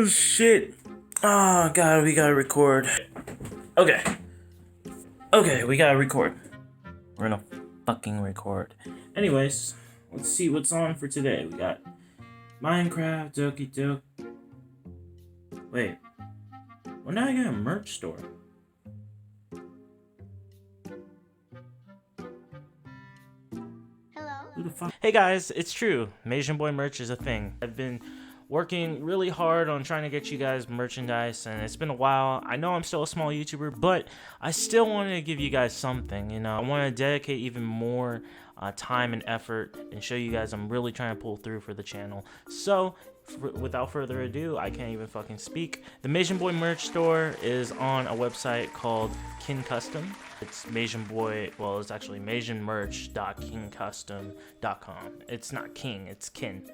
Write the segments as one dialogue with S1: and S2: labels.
S1: Oh shit. Oh god, we gotta record. Okay. Okay, we gotta record. We're gonna fucking record. Anyways, let's see what's on for today. We got Minecraft, Doki Doki. Wait. When did I get a merch store? Who the fuck? Hey guys, it's true. Asian Boy merch is a thing. I've been working really hard on trying to get you guys merchandise, and it's been a while. I know I'm still a small YouTuber, but I still wanted to give you guys something. You know, I want to dedicate even more time and effort and show you guys I'm really trying to pull through for the channel. So without further ado, I can't even fucking speak. The Asian Boy merch store is on a website called Kin Custom. It's Asian Boy, well, it's actually asianmerch.kincustom.com. It's not King, it's Kin.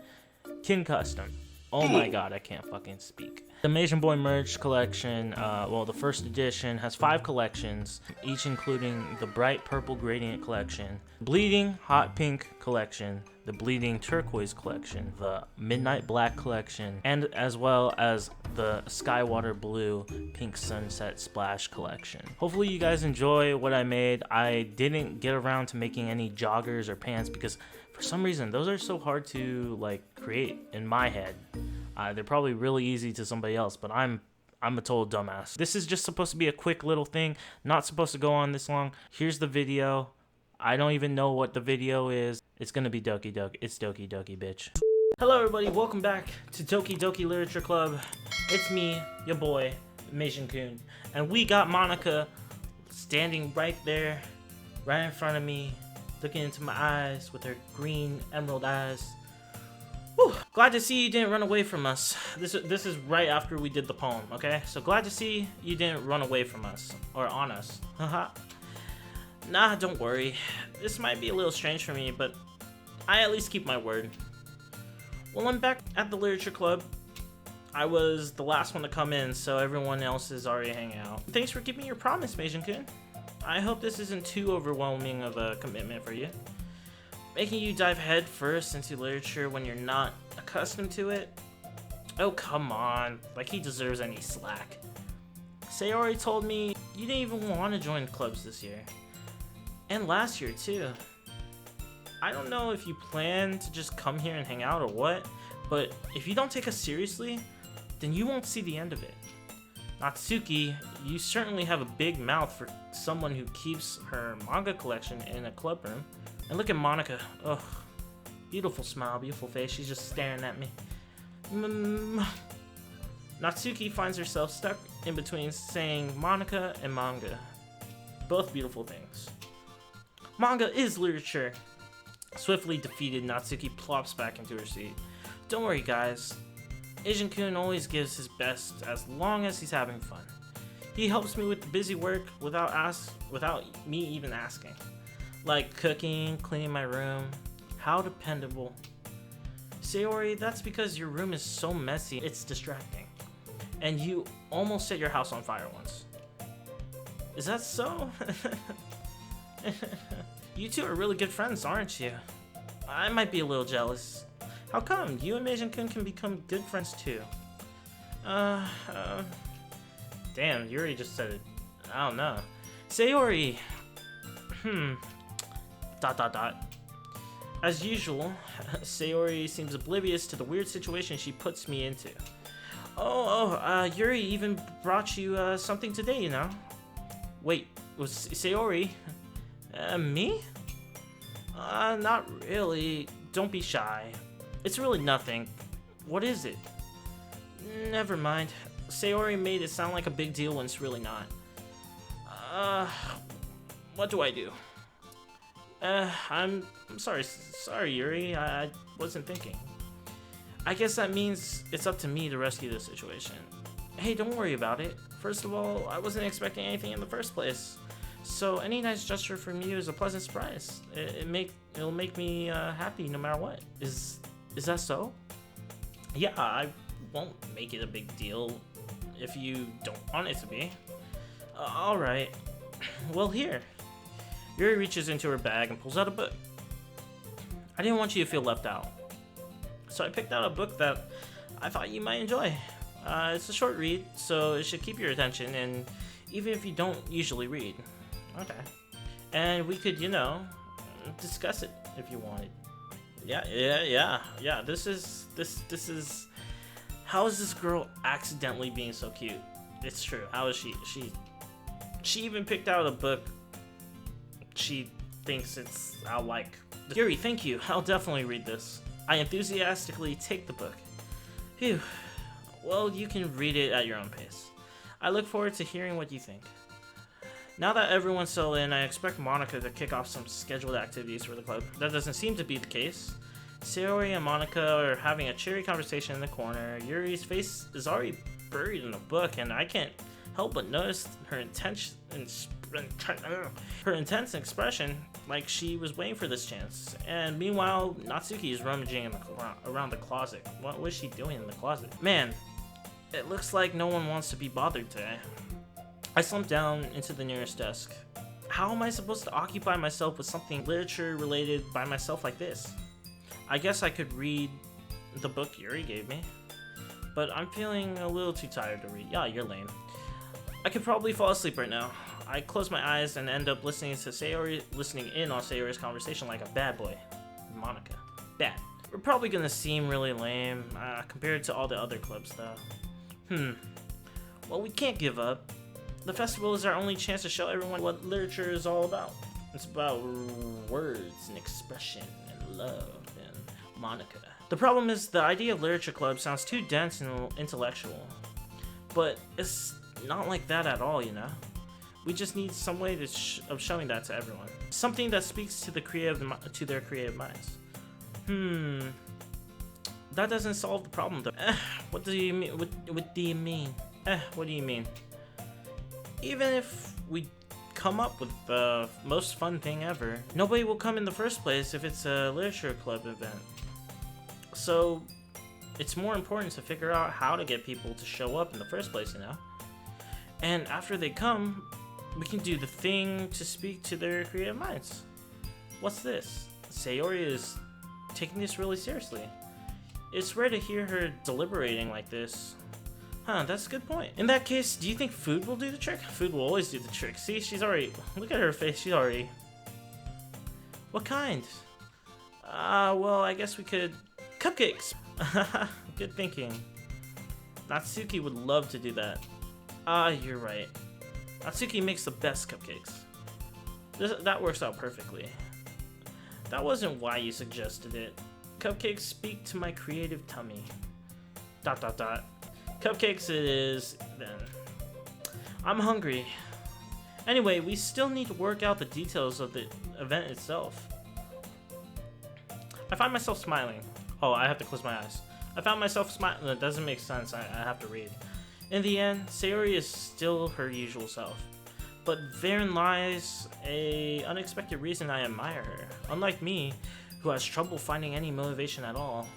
S1: Kin Custom. Oh my god, I can't fucking speak. The Asian Boy merch collection, well, the first edition has 5 collections, each including the bright purple gradient collection, bleeding hot pink collection, the bleeding turquoise collection, the midnight black collection, and as well as the skywater blue pink sunset splash collection. Hopefully you guys enjoy what I made. I didn't get around to making any joggers or pants because for some reason those are so hard to like create in my head. They're probably really easy to somebody else, but I'm a total dumbass. This is just supposed to be a quick little thing, not supposed to go on this long. Here's the video. I don't even know what the video is. It's gonna be Doki Doki. It's Doki Doki, bitch. Hello everybody, welcome back to Doki Doki Literature Club. It's me, your boy, Asian-kun, and we got Monica standing right there, right in front of me, looking into my eyes with her green emerald eyes. Whew. Glad to see you didn't run away from us. This is right after we did the poem, okay? So glad to see you didn't run away from us, or on us. Haha. Nah, don't worry. This might be a little strange for me, but I at least keep my word. Well, I'm back at the Literature Club. I was the last one to come in, so everyone else is already hanging out. Thanks for keeping your promise, Asian-kun. I hope this isn't too overwhelming of a commitment for you. Making you dive head first into literature when you're not accustomed to it? Oh, come on. Like he deserves any slack. Sayori told me you didn't even want to join clubs this year. And last year, too. I don't know if you plan to just come here and hang out or what, but if you don't take us seriously, then you won't see the end of it. Natsuki, you certainly have a big mouth for someone who keeps her manga collection in a club room. And look at Monica. Ugh. Beautiful smile, beautiful face. She's just staring at me. Natsuki finds herself stuck in between saying Monica and manga. Both beautiful things. Manga is literature. Swiftly defeated, Natsuki plops back into her seat. Don't worry, guys. Asian-kun always gives his best as long as he's having fun. He helps me with the busy work without me even asking. Like cooking, cleaning my room. How dependable. Sayori, that's because your room is so messy, it's distracting. And you almost set your house on fire once. Is that so? You two are really good friends, aren't you? I might be a little jealous. How come? You and Asian-kun can become good friends too. Damn, Yuri just said it. I don't know. Sayori. As usual, Sayori seems oblivious to the weird situation she puts me into. Yuri even brought you something today, you know? Wait, was Sayori? Me? Not really. Don't be shy. It's really nothing. What is it? Never mind. Sayori made it sound like a big deal when it's really not. What do I do? I'm sorry, Yuri, I wasn't thinking. I guess that means it's up to me to rescue this situation. Hey, don't worry about it. First of all, I wasn't expecting anything in the first place. So any nice gesture from you is a pleasant surprise. It'll make me happy no matter what. Is that so? Yeah, I won't make it a big deal if you don't want it to be. Alright. Well, here. Yuri reaches into her bag and pulls out a book. I didn't want you to feel left out, so I picked out a book that I thought you might enjoy. It's a short read, so it should keep your attention, and even if you don't usually read. Okay. And we could, you know, discuss it if you wanted. Yeah. This is how is this girl accidentally being so cute? It's true. How is she? She even picked out a book she thinks I'll like. Yuri, thank you. I'll definitely read this. I enthusiastically take the book. Phew. Well, you can read it at your own pace. I look forward to hearing what you think. Now that everyone's settled in, I expect Monica to kick off some scheduled activities for the club. That doesn't seem to be the case. Sayori and Monica are having a cheery conversation in the corner. Yuri's face is already buried in the book, and I can't help but notice her intense expression, like she was waiting for this chance. And meanwhile, Natsuki is rummaging around the closet. What was she doing in the closet? Man, it looks like no one wants to be bothered today. I slumped down into the nearest desk. How am I supposed to occupy myself with something literature related by myself like this? I guess I could read the book Yuri gave me, but I'm feeling a little too tired to read. Yeah, you're lame. I could probably fall asleep right now. I close my eyes and end up listening in on Sayori's conversation like a bad boy. Monica. Bad. We're probably gonna seem really lame compared to all the other clubs though. Well, we can't give up. The festival is our only chance to show everyone what literature is all about. It's about words and expression and love and Monica. The problem is the idea of literature club sounds too dense and intellectual. But it's not like that at all, you know? We just need some way of showing that to everyone. Something that speaks to their creative minds. That doesn't solve the problem though. What do you mean? What do you mean? What do you mean? Even if we come up with the most fun thing ever, nobody will come in the first place if it's a literature club event. So it's more important to figure out how to get people to show up in the first place, you know? And after they come, we can do the thing to speak to their creative minds. What's this? Sayori is taking this really seriously. It's rare to hear her deliberating like this. Huh, that's a good point. In that case, do you think food will do the trick? Food will always do the trick. See, she's already... Look at her face, she's already... What kind? Well, I guess we could... Cupcakes! Good thinking. Natsuki would love to do that. You're right. Natsuki makes the best cupcakes. That works out perfectly. That wasn't why you suggested it. Cupcakes speak to my creative tummy. ... Cupcakes it is, then. I'm hungry. Anyway, we still need to work out the details of the event itself. I find myself smiling. Oh, I have to close my eyes. I found myself smiling. That doesn't make sense. I have to read. In the end, Sayori is still her usual self. But therein lies an unexpected reason I admire her. Unlike me, who has trouble finding any motivation at all,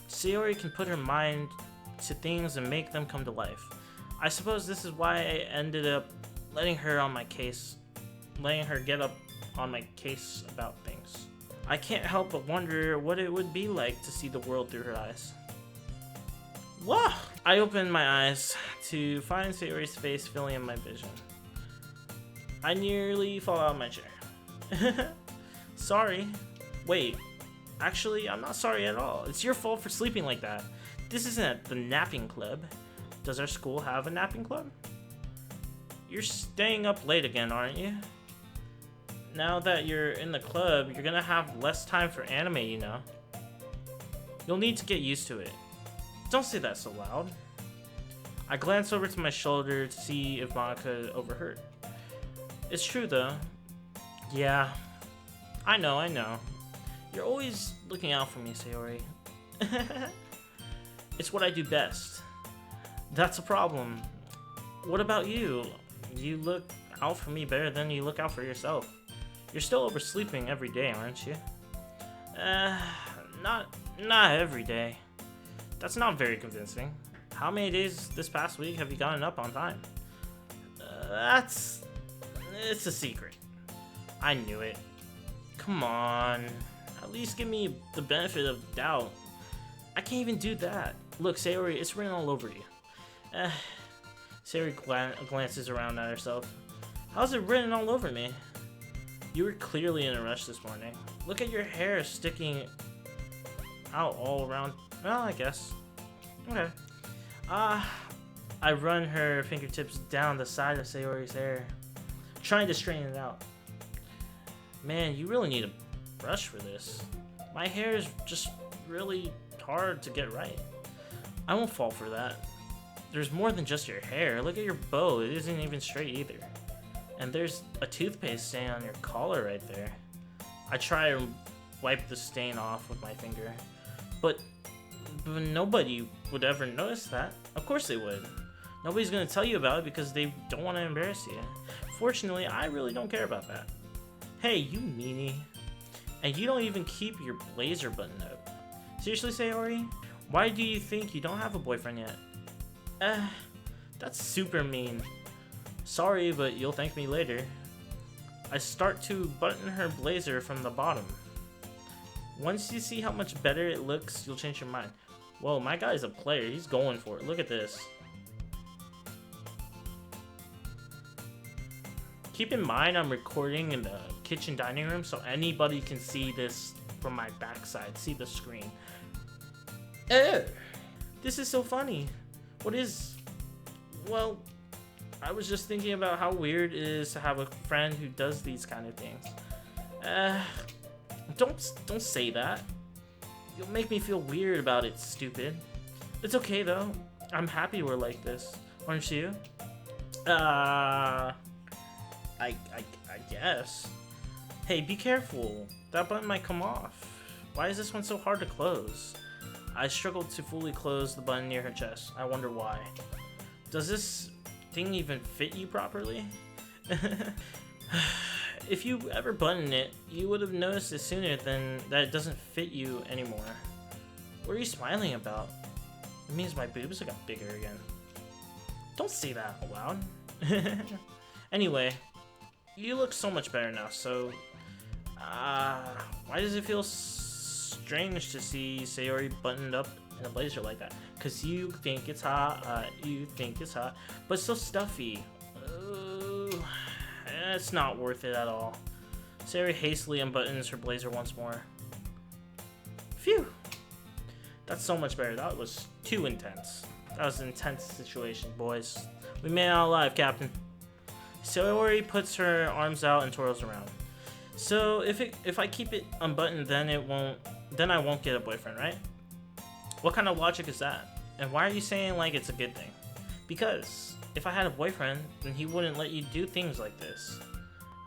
S1: Sayori can put her mind to things and make them come to life. I suppose this is why I ended up letting her get up on my case about things. I can't help but wonder what it would be like to see the world through her eyes. Whoa! I opened my eyes to find Sayori's face filling in my vision. I nearly fall out of my chair. Sorry. Wait. Actually, I'm not sorry at all. It's your fault for sleeping like that. This isn't the napping club. Does our school have a napping club? You're staying up late again, aren't you? Now that you're in the club, you're gonna have less time for anime, you know. You'll need to get used to it. Don't say that so loud. I glance over to my shoulder to see if Monica overheard. It's true though. Yeah. I know. You're always looking out for me, Sayori. It's what I do best. That's a problem. What about you? You look out for me better than you look out for yourself. You're still oversleeping every day, aren't you? Not every day. That's not very convincing. How many days this past week have you gotten up on time? It's a secret. I knew it. Come on. At least give me the benefit of doubt. I can't even do that. Look, Sayori, it's written all over you. Eh. Sayori glances around at herself. How's it written all over me? You were clearly in a rush this morning. Look at your hair sticking out all around. Well, I guess. Okay. I run her fingertips down the side of Sayori's hair, trying to straighten it out. Man, you really need a brush for this. My hair is just really hard to get right. I won't fall for that. There's more than just your hair. Look at your bow. It isn't even straight either. And there's a toothpaste stain on your collar right there. I try to wipe the stain off with my finger, but nobody would ever notice that. Of course they would. Nobody's gonna tell you about it because they don't want to embarrass you. Fortunately, I really don't care about that. Hey, you meanie. And you don't even keep your blazer buttoned up. Seriously, Sayori? Why do you think you don't have a boyfriend yet? That's super mean. Sorry, but you'll thank me later. I start to button her blazer from the bottom. Once you see how much better it looks, you'll change your mind. Whoa, my guy's a player. He's going for it. Look at this. Keep in mind I'm recording in the kitchen dining room, so anybody can see this from my backside. See the screen. This is so funny. What is... Well, I was just thinking about how weird it is to have a friend who does these kind of things. Don't say that. You'll make me feel weird about it, stupid. It's okay though. I'm happy we're like this. Aren't you? I guess. Hey, be careful. That button might come off. Why is this one so hard to close? I struggled to fully close the button near her chest. I wonder why. Does this thing even fit you properly? If you ever button it, you would have noticed it sooner than that it doesn't fit you anymore. What are you smiling about? It means my boobs got bigger again. Don't say that out loud. Anyway, you look so much better now, so... why does it feel strange to see Sayori buttoned up in a blazer like that? Cause you think it's hot, but it's so stuffy. It's not worth it at all. Sayori hastily unbuttons her blazer once more. Phew! That's so much better. That was too intense. That was an intense situation, boys. We made it out alive, Captain. Sayori puts her arms out and twirls around. So if I keep it unbuttoned, then I won't get a boyfriend, right? What kind of logic is that? And why are you saying like it's a good thing? Because if I had a boyfriend, then he wouldn't let you do things like this.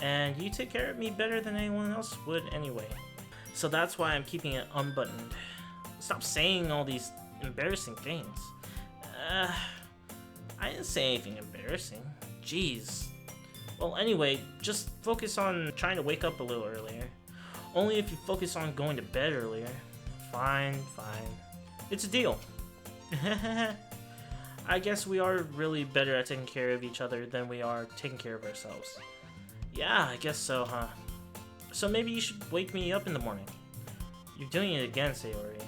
S1: And you take care of me better than anyone else would anyway. So that's why I'm keeping it unbuttoned. Stop saying all these embarrassing things. I didn't say anything embarrassing. Jeez. Well, anyway, just focus on trying to wake up a little earlier. Only if you focus on going to bed earlier. Fine. It's a deal. I guess we are really better at taking care of each other than we are taking care of ourselves. Yeah, I guess so, huh? So maybe you should wake me up in the morning. You're doing it again, Sayori.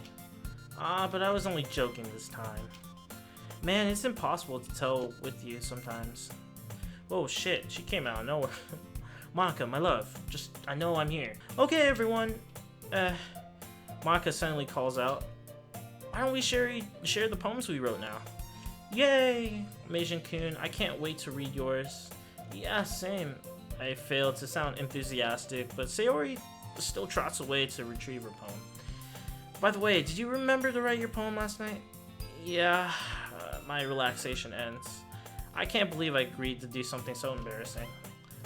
S1: But I was only joking this time. Man, it's impossible to tell with you sometimes. Whoa, shit, she came out of nowhere. Monica, my love, I know I'm here. Okay, everyone. Monica suddenly calls out. Why don't we share the poems we wrote now? Yay! Meijin-kun, I can't wait to read yours. Yeah, same. I failed to sound enthusiastic, but Sayori still trots away to retrieve her poem. By the way, did you remember to write your poem last night? Yeah, my relaxation ends. I can't believe I agreed to do something so embarrassing.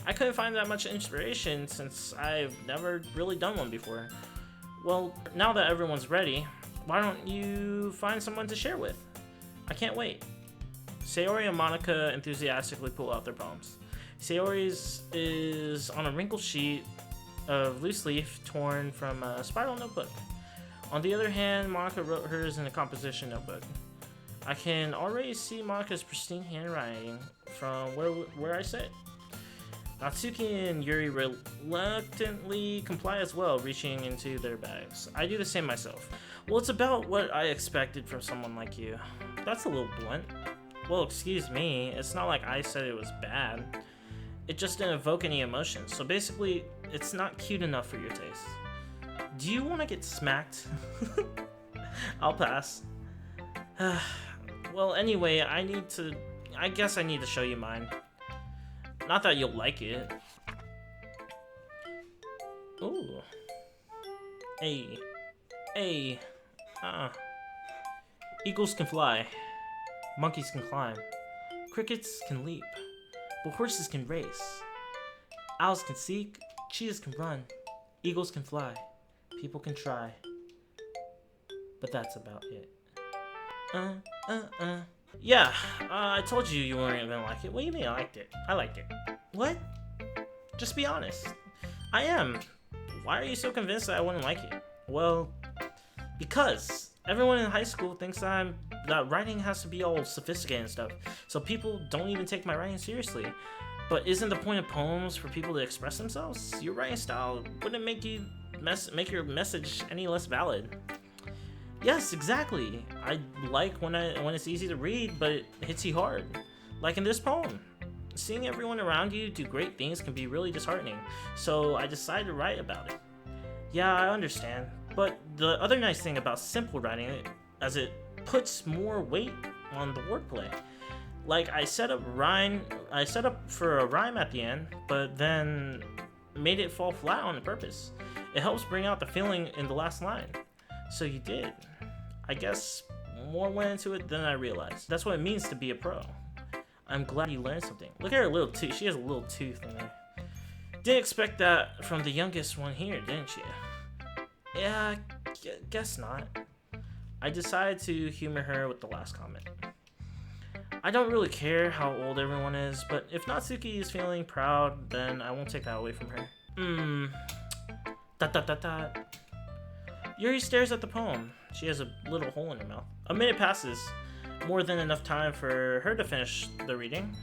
S1: I couldn't find that much inspiration since I've never really done one before. Well, now that everyone's ready, why don't you find someone to share with? I can't wait. Sayori and Monica enthusiastically pull out their poems. Sayori's is on a wrinkled sheet of loose leaf torn from a spiral notebook. On the other hand, Monica wrote hers in a composition notebook. I can already see Monica's pristine handwriting from where I sit. Natsuki and Yuri reluctantly comply as well, reaching into their bags. I do the same myself. Well, it's about what I expected from someone like you. That's a little blunt. Well, excuse me, it's not like I said it was bad. It just didn't evoke any emotions, so basically, it's not cute enough for your taste. Do you want to get smacked? I'll pass. Well, anyway, I guess I need to show you mine. Not that you'll like it. Ooh. Hey. Hey. Eagles can fly. Monkeys can climb. Crickets can leap. But horses can race. Owls can seek. Cheetahs can run. Eagles can fly. People can try. But that's about it. Yeah, I told you you weren't gonna like it. What do you mean I liked it? I liked it. What? Just be honest. I am. Why are you so convinced that I wouldn't like it? Well, because everyone in high school thinks that writing has to be all sophisticated and stuff, so people don't even take my writing seriously. But isn't the point of poems for people to express themselves? Your writing style wouldn't make your message any less valid. Yes, exactly. I like when it's easy to read, but it hits you hard. Like in this poem. Seeing everyone around you do great things can be really disheartening, so I decided to write about it. Yeah, I understand, but the other nice thing about simple writing is it puts more weight on the wordplay. Like I set up for a rhyme at the end, but then made it fall flat on purpose. It helps bring out the feeling in the last line. So you did. I guess more went into it than I realized. That's what it means to be a pro. I'm glad you learned something. Look at her little tooth. She has a little tooth in there. Didn't expect that from the youngest one here, didn't you? Yeah, guess not. I decided to humor her with the last comment. I don't really care how old everyone is, but if Natsuki is feeling proud, then I won't take that away from her. Yuri stares at the poem. She has a little hole in her mouth. A minute passes. More than enough time for her to finish the reading.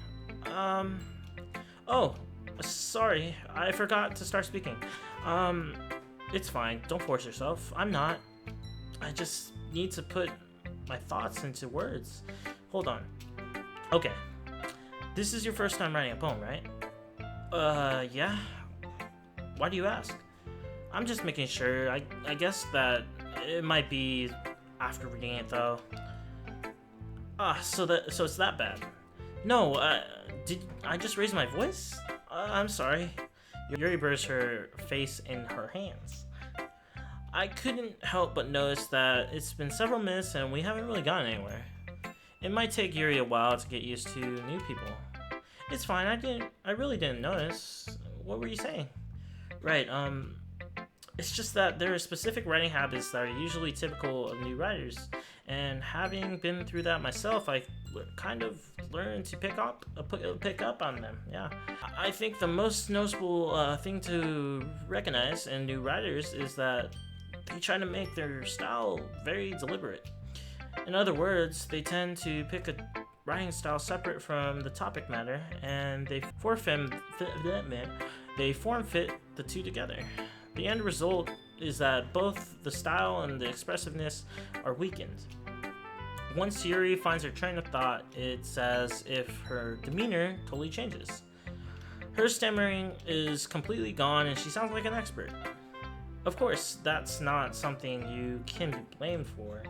S1: Oh, sorry. I forgot to start speaking. It's fine. Don't force yourself. I'm not. I just need to put my thoughts into words. Hold on. Okay. This is your first time writing a poem, right? Yeah. Why do you ask? I'm just making sure. I guess that it might be after reading it, though. So it's that bad. No, did I just raise my voice? I'm sorry. Yuri buries her face in her hands. I couldn't help but notice that it's been several minutes and we haven't really gotten anywhere. It might take Yuri a while to get used to new people. It's fine, I really didn't notice. What were you saying? Right, it's just that there are specific writing habits that are usually typical of new writers, and having been through that myself, I kind of learned to pick up on them. Yeah, I think the most noticeable thing to recognize in new writers is that they try to make their style very deliberate. In other words, they tend to pick a writing style separate from the topic matter, and they form fit the two together. The end result is that both the style and the expressiveness are weakened. Once Yuri finds her train of thought, it's as if her demeanor totally changes. Her stammering is completely gone and she sounds like an expert. Of course, that's not something you can be blamed for.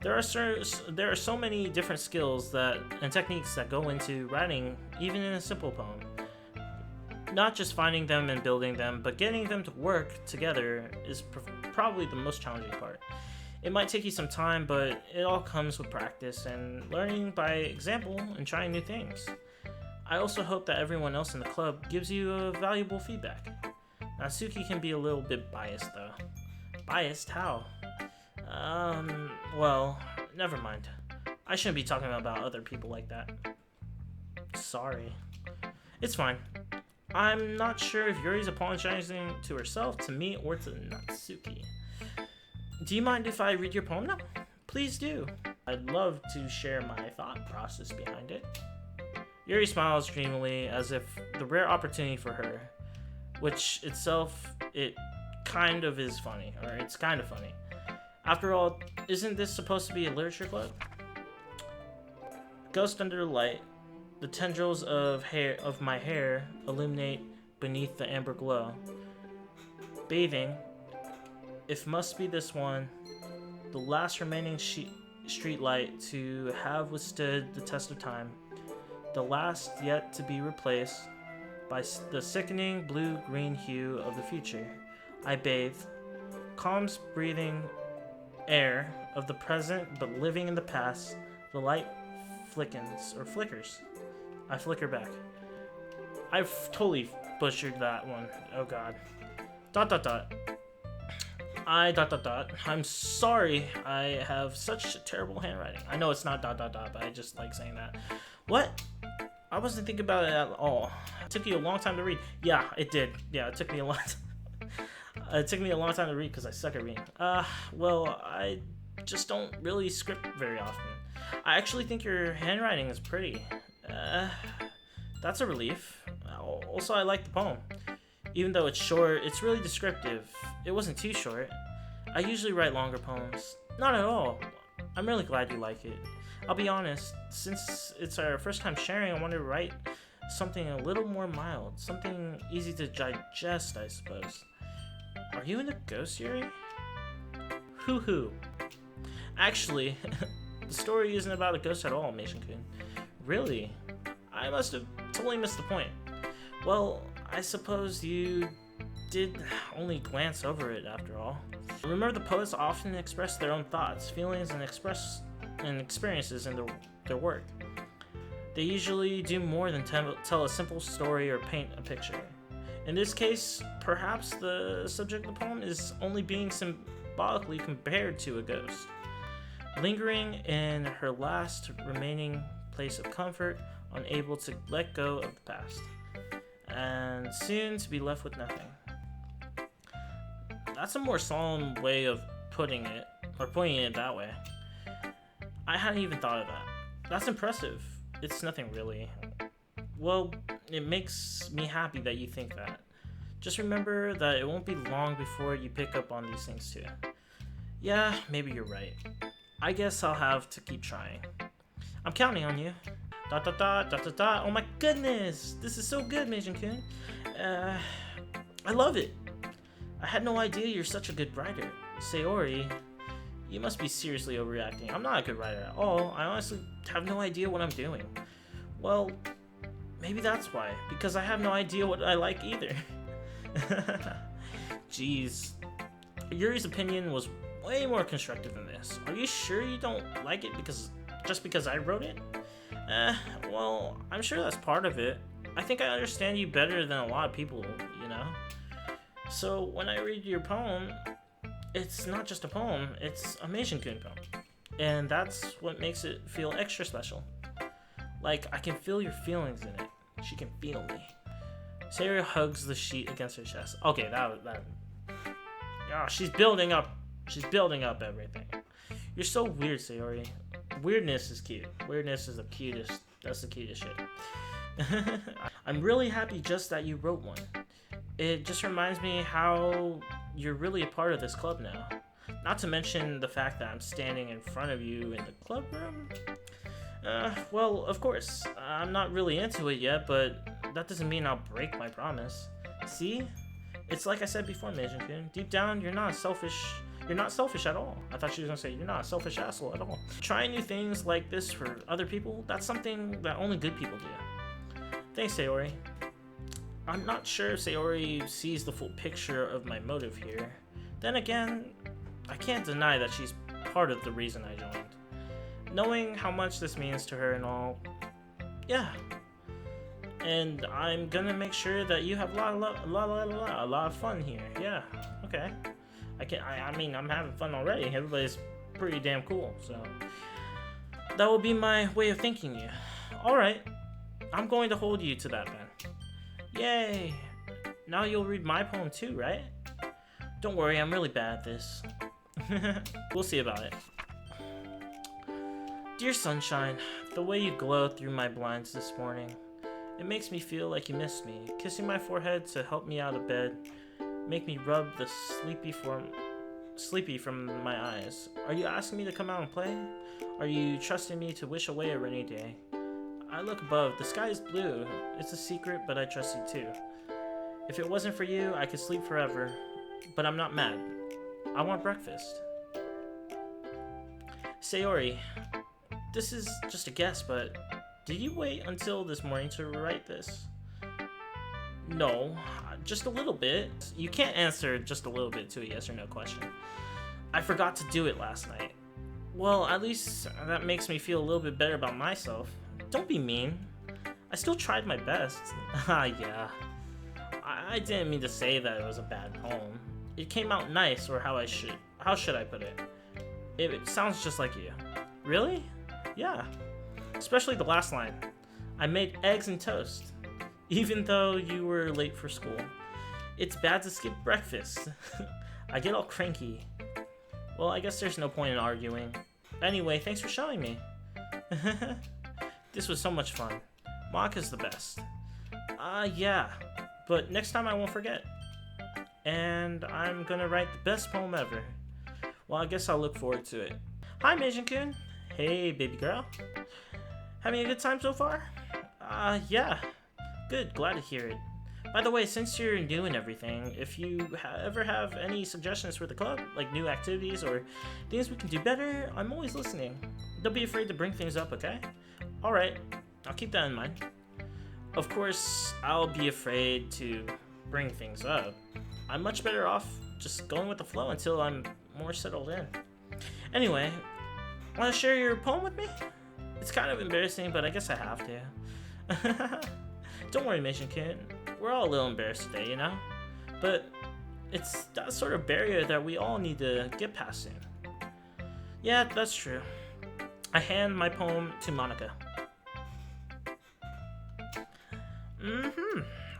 S1: There are so many different skills and techniques that go into writing, even in a simple poem. Not just finding them and building them, but getting them to work together is probably the most challenging part. It might take you some time, but it all comes with practice and learning by example and trying new things. I also hope that everyone else in the club gives you valuable feedback. Natsuki can be a little bit biased though. Biased? How? Well, never mind. I shouldn't be talking about other people like that. Sorry. It's fine. I'm not sure if Yuri's apologizing to herself, to me, or to Natsuki. Do you mind if I read your poem now? Please do. I'd love to share my thought process behind it. Yuri smiles dreamily as if the rare opportunity for her, which itself, it kind of is funny, or it's kind of funny. After all, isn't this supposed to be a literature club? ghost under the light. The tendrils of my hair illuminate beneath the amber glow. Bathing, if must be this one, the last remaining street light to have withstood the test of time, the last yet to be replaced by the sickening blue-green hue of the future. I bathe, calm breathing air of the present but living in the past. The light flickers. I flicker back. I've totally butchered that one. Oh god. ... I'm sorry I have such terrible handwriting. I know it's not ... but I just like saying that. What? I wasn't thinking about it at all. It took you a long time to read. Yeah, it did. Yeah, it took me a long time. It took me a long time to read because I suck at reading. Well, I just don't really script very often. I actually think your handwriting is pretty. That's a relief. Also, I like the poem. Even though it's short, it's really descriptive. It wasn't too short. I usually write longer poems. Not at all. I'm really glad you like it. I'll be honest, since it's our first time sharing, I wanted to write something a little more mild. Something easy to digest, I suppose. Are you into ghost theory? Hoo-hoo. Actually, the story isn't about a ghost at all, Meishin-kun. Really? I must have totally missed the point. Well, I suppose you did only glance over it after all. Remember, the poets often express their own thoughts, feelings, and experiences in their work. They usually do more than tell a simple story or paint a picture. In this case, perhaps the subject of the poem is only being symbolically compared to a ghost, lingering in her last remaining place of comfort, unable to let go of the past, and soon to be left with nothing. That's a more solemn way of putting it that way. I hadn't even thought of that. That's impressive. It's nothing really. Well, it makes me happy that you think that. Just remember that it won't be long before you pick up on these things too. Yeah, maybe you're right. I guess I'll have to keep trying. I'm counting on you. ... Oh my goodness! This is so good, Meijin-kun. I love it. I had no idea you're such a good writer. Sayori, you must be seriously overreacting. I'm not a good writer at all. I honestly have no idea what I'm doing. Well, maybe that's why. Because I have no idea what I like either. Jeez. Yuri's opinion was way more constructive than this. Are you sure you don't like it just because I wrote it? Well, I'm sure that's part of it. I think I understand you better than a lot of people, you know? So when I read your poem, it's not just a poem, it's a Meijin-kun poem. And that's what makes it feel extra special. Like, I can feel your feelings in it. She can feel me. Sayori hugs the sheet against her chest. Okay, that. Yeah, she's building up everything. You're so weird, Sayori. Weirdness is cute. Weirdness is that's the cutest shit. I'm really happy just that you wrote one. It just reminds me how you're really a part of this club now. Not to mention the fact that I'm standing in front of you in the club room. Well, of course, I'm not really into it yet, but that doesn't mean I'll break my promise. See? It's like I said before, Meijin-kun. Deep down, you're not selfish at all. I thought she was gonna say, you're not a selfish asshole at all. Trying new things like this for other people, that's something that only good people do. Thanks, Sayori. I'm not sure if Sayori sees the full picture of my motive here. Then again, I can't deny that she's part of the reason I joined. Knowing how much this means to her and all, yeah. And I'm gonna make sure that you have a lot of fun here. Yeah, okay. I mean, I'm having fun already. Everybody's pretty damn cool, so that will be my way of thanking you. All right, I'm going to hold you to that then. Yay! Now you'll read my poem too, right? Don't worry, I'm really bad at this. We'll see about it. Dear sunshine, the way you glow through my blinds this morning, it makes me feel like you missed me. Kissing my forehead to help me out of bed, make me rub the sleepy form. sleepy from my eyes. Are you asking me to come out and play? Are you trusting me to wish away a rainy day? I look above. The sky is blue. It's a secret, but I trust you too. If it wasn't for you, I could sleep forever. But I'm not mad. I want breakfast. Sayori, this is just a guess, but did you wait until this morning to write this? No, just a little bit. You can't answer just a little bit to a yes or no question. I forgot to do it last night. Well, at least that makes me feel a little bit better about myself. Don't be mean. I still tried my best. Yeah. I didn't mean to say that it was a bad poem. It came out nice, or how should I put it? It sounds just like you. Really? Yeah. Especially the last line. I made eggs and toast, even though you were late for school. It's bad to skip breakfast. I get all cranky. Well, I guess there's no point in arguing. Anyway, thanks for showing me. This was so much fun. Maka's the best. Yeah. But next time I won't forget. And I'm gonna write the best poem ever. Well, I guess I'll look forward to it. Hi, Meijin-kun. Hey, baby girl. Having a good time so far? Yeah. Good, glad to hear it. By the way, since you're new and everything, if you ever have any suggestions for the club, like new activities or things we can do better, I'm always listening. Don't be afraid to bring things up, okay? Alright, I'll keep that in mind. Of course, I'll be afraid to bring things up. I'm much better off just going with the flow until I'm more settled in. Anyway, want to share your poem with me? It's kind of embarrassing, but I guess I have to. Don't worry, Meijin-kun. We're all a little embarrassed today, you know? But it's that sort of barrier that we all need to get past soon. Yeah, that's true. I hand my poem to Monica.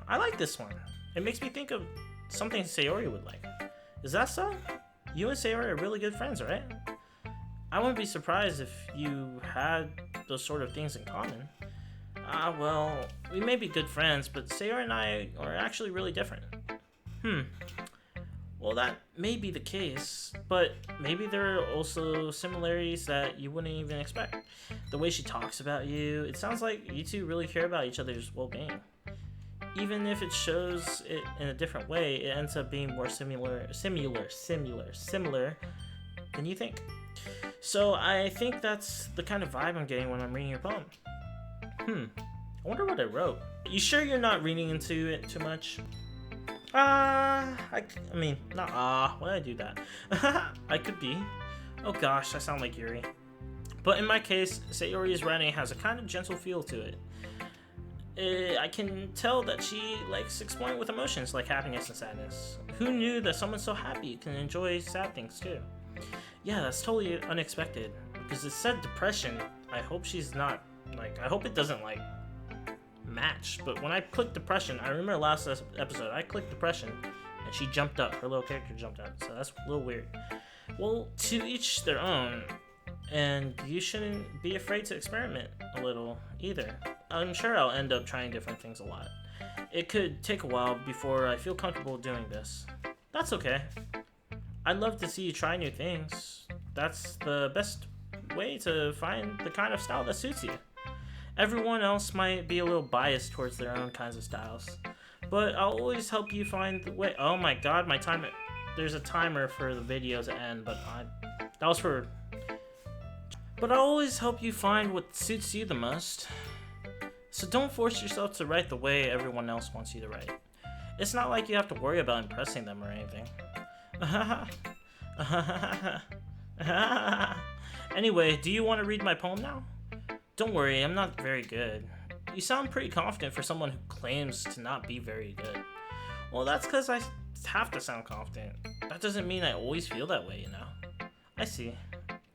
S1: I like this one. It makes me think of something Sayori would like. Is that so? You and Sayori are really good friends, right? I wouldn't be surprised if you had those sort of things in common. Well, we may be good friends, but Sayori and I are actually really different. Well, that may be the case, but maybe there are also similarities that you wouldn't even expect. The way she talks about you, it sounds like you two really care about each other's well-being. Even if it shows it in a different way, it ends up being more similar than you think. So I think that's the kind of vibe I'm getting when I'm reading your poem. I wonder what I wrote. You sure you're not reading into it too much? I mean, not why did I do that? I could be. Oh gosh, I sound like Yuri. But in my case, Sayori's writing has a kind of gentle feel to it. I can tell that she likes exploring with emotions like happiness and sadness. Who knew that someone so happy can enjoy sad things too? Yeah, that's totally unexpected. Because it said depression. I hope she's not, I hope it doesn't, match. But when I clicked depression, I remember last episode, I clicked depression and she jumped up. Her little character jumped up. So that's a little weird. Well, to each their own. And you shouldn't be afraid to experiment a little either. I'm sure I'll end up trying different things a lot. It could take a while before I feel comfortable doing this. That's okay. I'd love to see you try new things. That's the best way to find the kind of style that suits you. Everyone else might be a little biased towards their own kinds of styles, but I'll always help you find the way. Oh my god, my timer. There's a timer for the video to end, but that was for... But I'll always help you find what suits you the most. So don't force yourself to write the way everyone else wants you to write. It's not like you have to worry about impressing them or anything. Anyway, do you want to read my poem now? Don't worry, I'm not very good. You sound pretty confident for someone who claims to not be very good. Well, that's because I have to sound confident. That doesn't mean I always feel that way, you know? I see.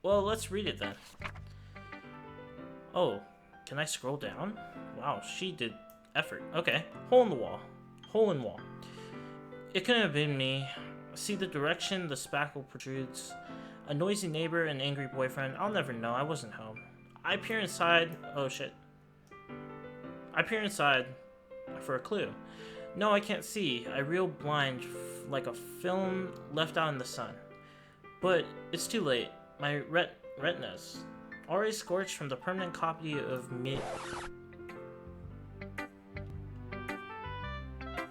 S1: Well, let's read it then. Oh, can I scroll down? Wow, she did effort. Okay, hole in the wall. Hole in wall. It couldn't have been me. See the direction the spackle protrudes. A noisy neighbor, an angry boyfriend. I'll never know, I wasn't home. I peer inside. Oh shit. I peer inside for a clue. No, I can't see. I reel blind like a film left out in the sun. But it's too late. My retinas already scorched from the permanent copy of me.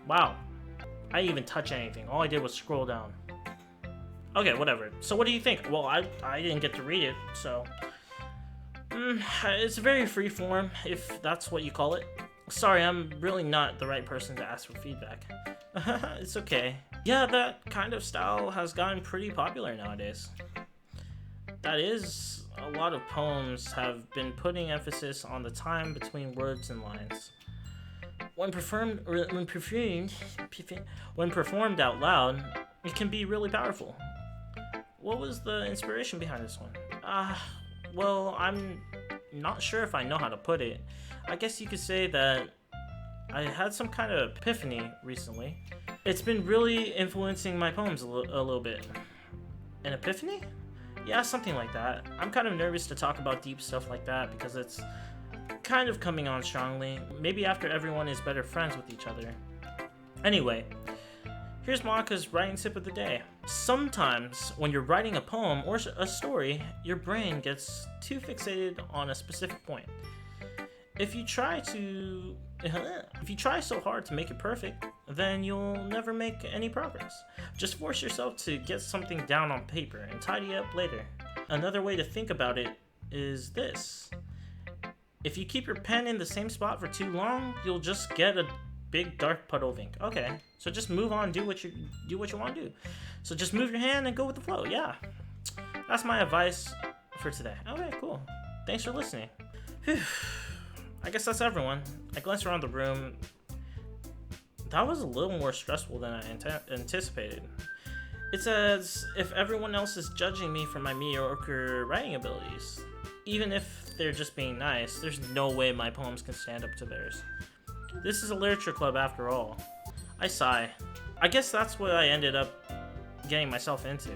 S1: Wow. I didn't even touch anything. All I did was scroll down. Okay, whatever. So what do you think? Well, I didn't get to read it, so... it's very freeform, if that's what you call it. Sorry, I'm really not the right person to ask for feedback. It's okay. Yeah, that kind of style has gotten pretty popular nowadays. That is, a lot of poems have been putting emphasis on the time between words and lines. When performed out loud, it can be really powerful. What was the inspiration behind this one? Well, I'm not sure if I know how to put it. I guess you could say that I had some kind of epiphany recently. It's been really influencing my poems a little bit. An epiphany? Yeah, something like that. I'm kind of nervous to talk about deep stuff like that because it's kind of coming on strongly. Maybe after everyone is better friends with each other. Anyway, here's Monika's writing tip of the day. Sometimes when you're writing a poem or a story, your brain gets too fixated on a specific point. If you try so hard to make it perfect, then you'll never make any progress. Just force yourself to get something down on paper and tidy up later. Another way to think about it is this. If you keep your pen in the same spot for too long, you'll just get a big dark puddle of ink. Okay, so just move on, do what you want to do. So just move your hand and go with the flow. Yeah, that's my advice for today. Okay, cool. Thanks for listening. Whew. I guess that's everyone. I glanced around the room. That was a little more stressful than I anticipated. It's as if everyone else is judging me for my mediocre writing abilities. Even if they're just being nice, there's no way my poems can stand up to theirs. This is a literature club after all. I sigh. I guess that's what I ended up getting myself into.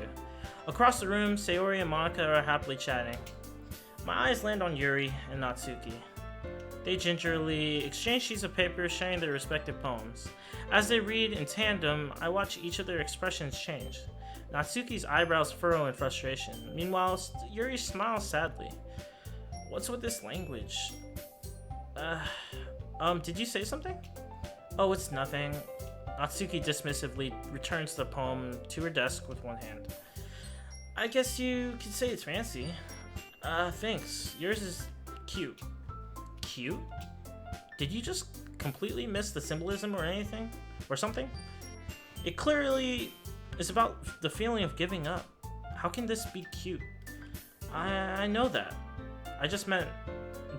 S1: Across the room, Sayori and Monika are happily chatting. My eyes land on Yuri and Natsuki. They gingerly exchange sheets of paper, sharing their respective poems. As they read in tandem, I watch each of their expressions change. Natsuki's eyebrows furrow in frustration. Meanwhile, Yuri smiles sadly. What's with this language? Did you say something? Oh, it's nothing. Natsuki dismissively returns the poem to her desk with one hand. I guess you could say it's fancy. Thanks. Yours is cute. Cute? Did you just completely miss the symbolism or anything? Or something? It clearly is about the feeling of giving up. How can this be cute? I know that. I just meant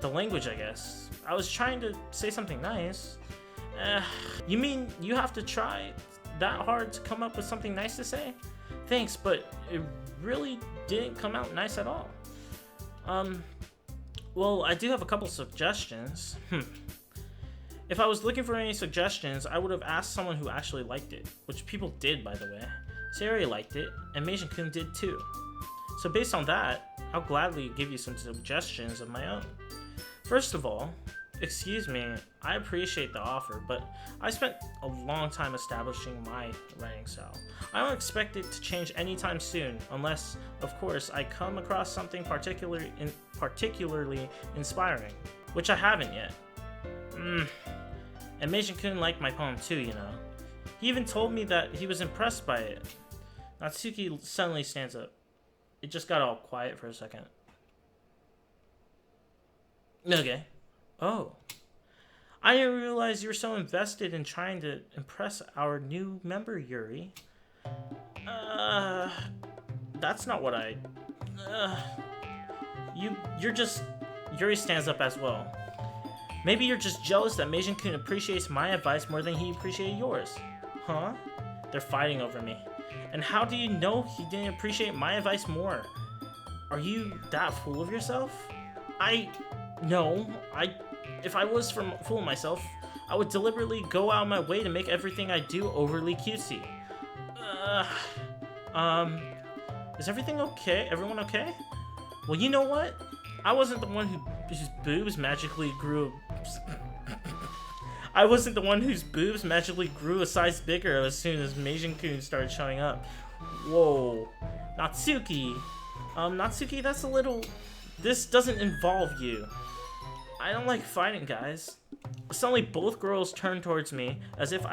S1: the language, I guess. I was trying to say something nice. You mean you have to try that hard to come up with something nice to say? Thanks, but it really didn't come out nice at all. Well, I do have a couple suggestions. If I was looking for any suggestions, I would have asked someone who actually liked it, which people did, by the way. Sayori liked it, and Meijin-kun did too. So based on that, I'll gladly give you some suggestions of my own. First of all, excuse me, I appreciate the offer, but I spent a long time establishing my writing style. I don't expect it to change anytime soon, unless, of course, I come across something particularly inspiring, which I haven't yet. And Meijin-kun liked my poem too, you know. He even told me that he was impressed by it. Natsuki suddenly stands up. It just got all quiet for a second. Okay. Oh. I didn't realize you were so invested in trying to impress our new member, Yuri. That's not what I... You're just... Yuri stands up as well. Maybe you're just jealous that Meijin-kun appreciates my advice more than he appreciated yours. Huh? They're fighting over me. And how do you know he didn't appreciate my advice more? Are you that full of yourself? If I was fooling myself, I would deliberately go out of my way to make everything I do overly cutesy. Is everything okay? Everyone okay? Well, you know what? I wasn't the one whose boobs magically grew... I wasn't the one whose boobs magically grew a size bigger as soon as Meijin-kun started showing up. Whoa. Natsuki. Natsuki, that's a little... This doesn't involve you. I don't like fighting, guys. Suddenly, both girls turned towards me as if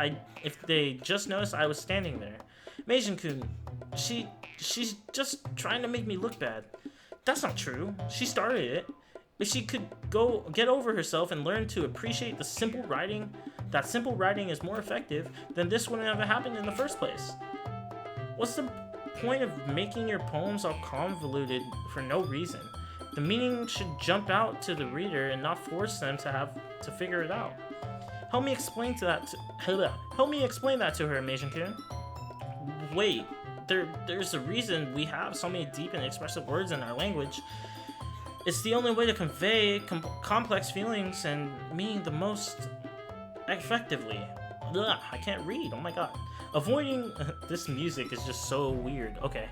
S1: they just noticed I was standing there. Meijin-kun, she's just trying to make me look bad. That's not true. She started it. If she could go get over herself and learn to appreciate the simple writing, that simple writing is more effective, then this wouldn't have happened in the first place. What's the point of making your poems all convoluted for no reason? The meaning should jump out to the reader and not force them to have to figure it out. Help me explain that to her, Meijin-kun. Wait, there's a reason we have so many deep and expressive words in our language. It's the only way to convey complex feelings and meaning the most effectively. Ugh, I can't read, oh my god. Avoiding this music is just so weird. Okay.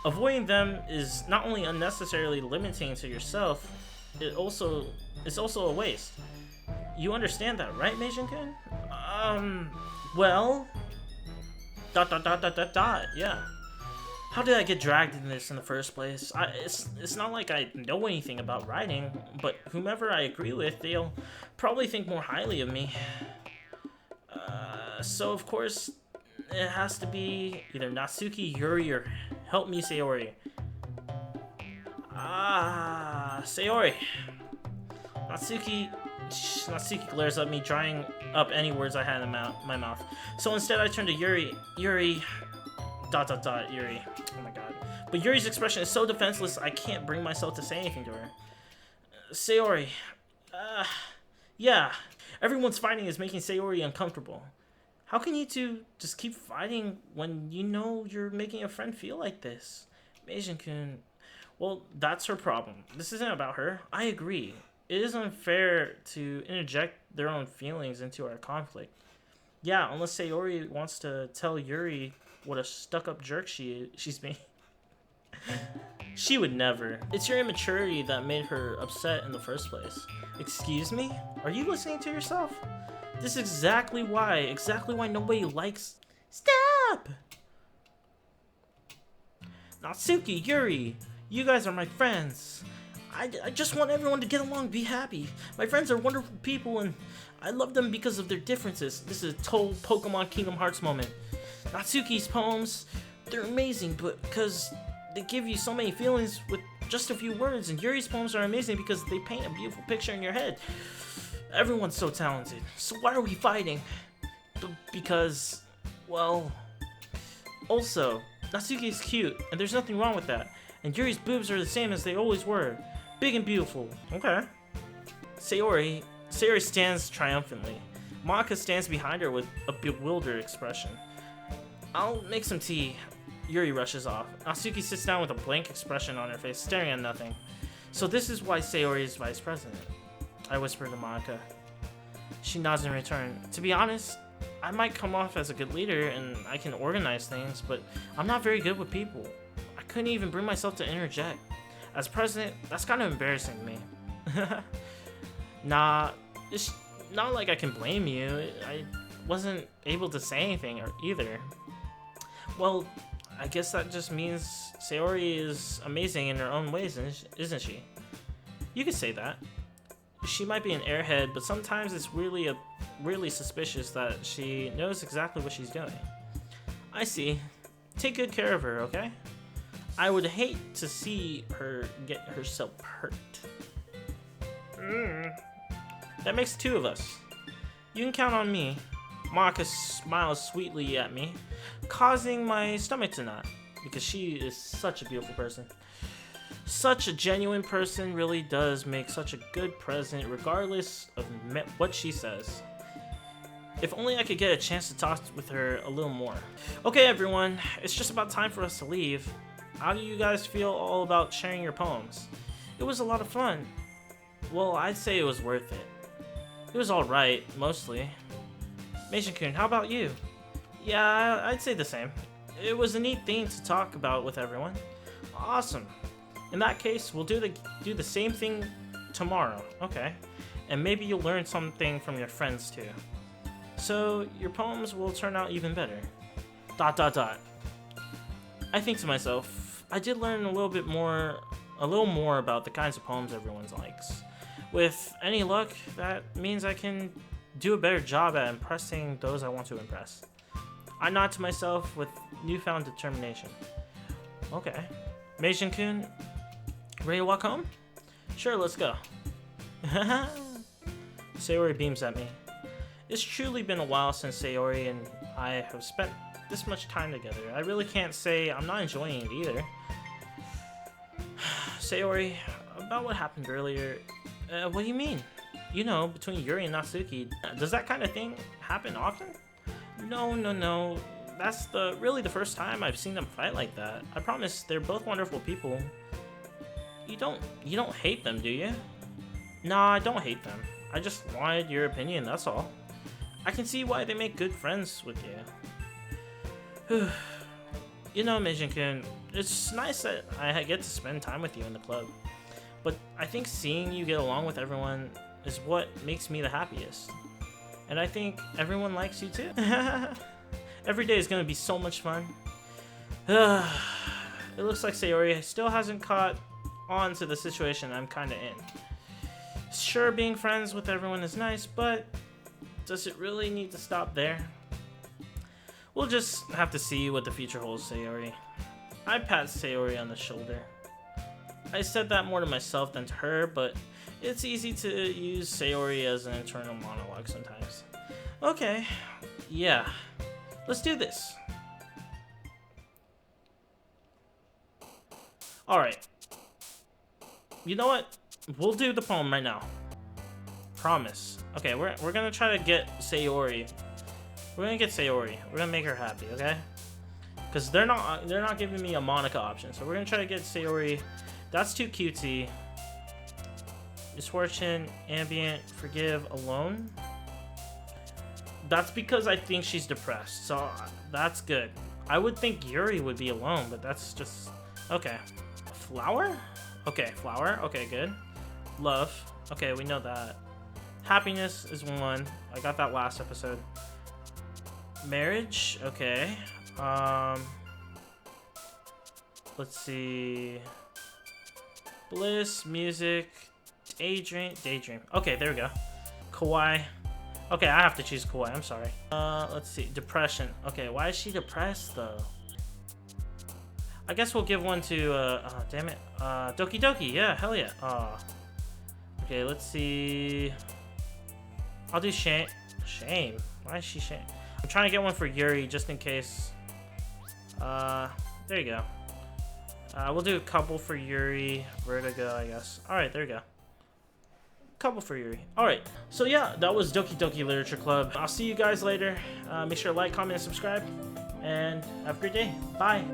S1: Avoiding them is not only unnecessarily limiting to yourself, it's also a waste. You understand that, right, Meijin-kun? Well... ... yeah. How did I get dragged in this in the first place? It's not like I know anything about writing, but whomever I agree with, they'll probably think more highly of me. So of course, it has to be either Natsuki, Yuri, or help me, Sayori. Sayori. Natsuki glares at me, drying up any words I had in my mouth. So instead, I turn to Yuri. Yuri. ... Yuri. Oh my god. But Yuri's expression is so defenseless, I can't bring myself to say anything to her. Sayori. Yeah. Everyone's fighting is making Sayori uncomfortable. How can you two just keep fighting when you know you're making a friend feel like this? Meijin-kun. Well, that's her problem. This isn't about her. I agree. It is unfair to interject their own feelings into our conflict. Yeah, unless Sayori wants to tell Yuri what a stuck-up jerk she's being. She would never. It's your immaturity that made her upset in the first place. Excuse me? Are you listening to yourself? This is exactly why nobody likes... Stop! Natsuki, Yuri, you guys are my friends. I just want everyone to get along, be happy. My friends are wonderful people, and I love them because of their differences. This is a total Pokemon Kingdom Hearts moment. Natsuki's poems, they're amazing, but because they give you so many feelings with just a few words, and Yuri's poems are amazing because they paint a beautiful picture in your head. Everyone's so talented. So why are we fighting? Because, well... Also, Natsuki's cute, and there's nothing wrong with that. And Yuri's boobs are the same as they always were. Big and beautiful. Okay. Sayori stands triumphantly. Maka stands behind her with a bewildered expression. I'll make some tea. Yuri rushes off. Natsuki sits down with a blank expression on her face, staring at nothing. So this is why Sayori is vice president. I whisper to Monica. She nods in return. To be honest, I might come off as a good leader and I can organize things, but I'm not very good with people. I couldn't even bring myself to interject. As president, that's kind of embarrassing to me. Nah, it's not like I can blame you. I wasn't able to say anything either. Well, I guess that just means Sayori is amazing in her own ways, isn't she? You could say that. She might be an airhead, but sometimes it's really suspicious that she knows exactly what she's doing. I see. Take good care of her, okay? I would hate to see her get herself hurt. That makes two of us. You can count on me. Monica smiles sweetly at me, causing my stomach to knot, because she is such a beautiful person. Such a genuine person really does make such a good president, regardless of what she says. If only I could get a chance to talk with her a little more. Okay, everyone, it's just about time for us to leave. How do you guys feel all about sharing your poems? It was a lot of fun. Well, I'd say it was worth it. It was alright, mostly. Meijin-kun, how about you? Yeah, I'd say the same. It was a neat thing to talk about with everyone. Awesome. In that case, we'll do the same thing tomorrow, okay? And maybe you'll learn something from your friends too. So your poems will turn out even better. ... I think to myself, I did learn a little more about the kinds of poems everyone likes. With any luck, that means I can do a better job at impressing those I want to impress. I nod to myself with newfound determination. Okay. Meijin-kun, ready to walk home? Sure, let's go. Sayori beams at me. It's truly been a while since Sayori and I have spent this much time together. I really can't say I'm not enjoying it either. Sayori, about what happened earlier, what do you mean? You know, between Yuri and Natsuki, does that kind of thing happen often? No. That's really the first time I've seen them fight like that. I promise they're both wonderful people. You don't hate them, do you? Nah, I don't hate them. I just wanted your opinion, that's all. I can see why they make good friends with you. You know, Meijin-kun, it's nice that I get to spend time with you in the club. But I think seeing you get along with everyone is what makes me the happiest. And I think everyone likes you too. Every day is gonna be so much fun. It looks like Sayori still hasn't caught on to the situation I'm kinda in. Sure, being friends with everyone is nice, but does it really need to stop there? We'll just have to see what the future holds, Sayori. I pat Sayori on the shoulder. I said that more to myself than to her, but it's easy to use Sayori as an internal monologue sometimes. Okay, yeah, let's do this. Alright. You know what? We'll do the poem right now. Promise. Okay, we're gonna try to get Sayori. We're gonna get Sayori. We're gonna make her happy, okay? Because they're not giving me a Monica option, so we're gonna try to get Sayori. That's too cutesy. Misfortune, ambient, forgive, alone. That's because I think she's depressed, so that's good. I would think Yuri would be alone, but that's just okay. Flower? Okay, flower. Okay, good. Love. Okay, we know that. Happiness is one. I got that last episode. Marriage. Okay. Let's see. Bliss, music, daydream. Okay, there we go. Kawaii. Okay, I have to choose Kawaii. I'm sorry. Let's see. Depression. Okay, why is she depressed though? I guess we'll give one to damn it. Doki Doki. Yeah, hell yeah. Okay, let's see. I'll do shame. Shame. Why is she shame? I'm trying to get one for Yuri just in case. There you go. We'll do a couple for Yuri. Vertigo, I guess. Alright, there you go. Couple for Yuri. Alright, so yeah, that was Doki Doki Literature Club. I'll see you guys later. Make sure to like, comment, and subscribe. And have a great day. Bye.